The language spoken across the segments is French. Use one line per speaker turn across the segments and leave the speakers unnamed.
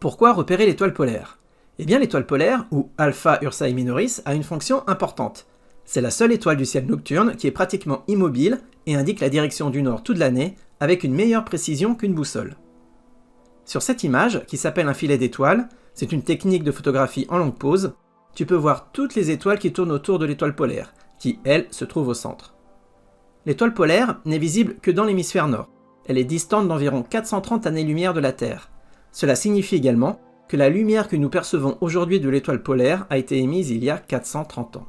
Pourquoi repérer l'étoile polaire? Eh bien l'étoile polaire, ou Alpha Ursae Minoris, a une fonction importante. C'est la seule étoile du ciel nocturne qui est pratiquement immobile et indique la direction du nord toute l'année avec une meilleure précision qu'une boussole. Sur cette image, qui s'appelle un filet d'étoiles, c'est une technique de photographie en longue pause, tu peux voir toutes les étoiles qui tournent autour de l'étoile polaire, qui, elle, se trouve au centre. L'étoile polaire n'est visible que dans l'hémisphère nord. Elle est distante d'environ 430 années-lumière de la Terre. Cela signifie également que la lumière que nous percevons aujourd'hui de l'étoile polaire a été émise il y a 430 ans.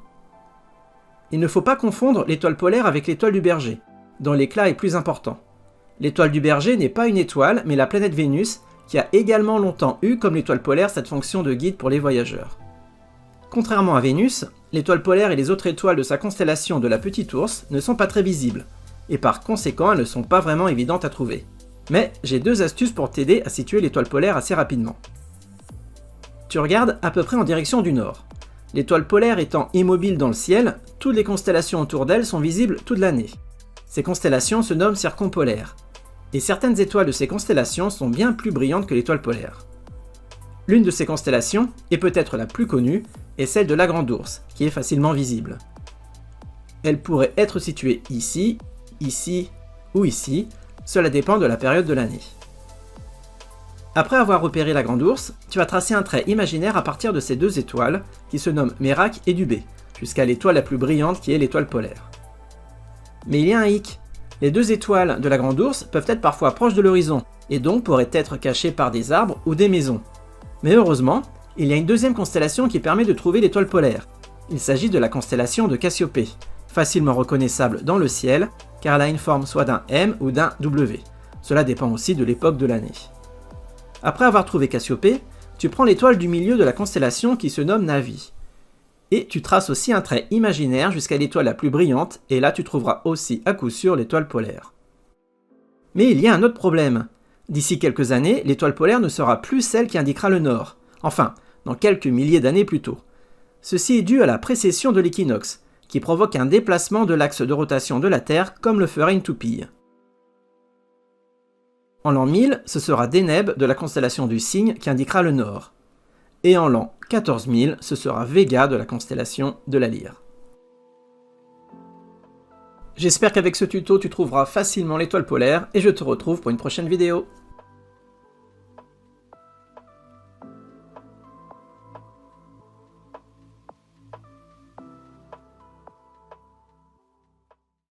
Il ne faut pas confondre l'étoile polaire avec l'étoile du Berger, dont l'éclat est plus important. L'étoile du Berger n'est pas une étoile, mais la planète Vénus, qui a également longtemps eu, comme l'étoile polaire, cette fonction de guide pour les voyageurs. Contrairement à Vénus, l'étoile polaire et les autres étoiles de sa constellation de la Petite Ourse ne sont pas très visibles, et par conséquent elles ne sont pas vraiment évidentes à trouver. Mais j'ai deux astuces pour t'aider à situer l'étoile polaire assez rapidement. Tu regardes à peu près en direction du nord. L'étoile polaire étant immobile dans le ciel, toutes les constellations autour d'elle sont visibles toute l'année. Ces constellations se nomment circumpolaires, et certaines étoiles de ces constellations sont bien plus brillantes que l'étoile polaire. L'une de ces constellations, et peut-être la plus connue, est celle de la Grande Ourse, qui est facilement visible. Elle pourrait être située ici, ici ou ici, cela dépend de la période de l'année. Après avoir repéré la Grande Ourse, tu vas tracer un trait imaginaire à partir de ces deux étoiles, qui se nomment Merak et Dubhe, jusqu'à l'étoile la plus brillante qui est l'étoile polaire. Mais il y a un hic. Les deux étoiles de la Grande Ourse peuvent être parfois proches de l'horizon, et donc pourraient être cachées par des arbres ou des maisons. Mais heureusement, il y a une deuxième constellation qui permet de trouver l'étoile polaire. Il s'agit de la constellation de Cassiopée, facilement reconnaissable dans le ciel, car elle a une forme soit d'un M ou d'un W. Cela dépend aussi de l'époque de l'année. Après avoir trouvé Cassiopée, tu prends l'étoile du milieu de la constellation qui se nomme Navi. Et tu traces aussi un trait imaginaire jusqu'à l'étoile la plus brillante, et là tu trouveras aussi à coup sûr l'étoile polaire. Mais il y a un autre problème. D'ici quelques années, l'étoile polaire ne sera plus celle qui indiquera le nord. Enfin, dans quelques milliers d'années plus tôt. Ceci est dû à la précession de l'équinoxe, qui provoque un déplacement de l'axe de rotation de la Terre comme le ferait une toupille. En l'an 1000, ce sera Deneb de la constellation du Cygne qui indiquera le nord. Et en l'an 14000, ce sera Vega de la constellation de la Lyre. J'espère qu'avec ce tuto tu trouveras facilement l'étoile polaire et je te retrouve pour une prochaine vidéo.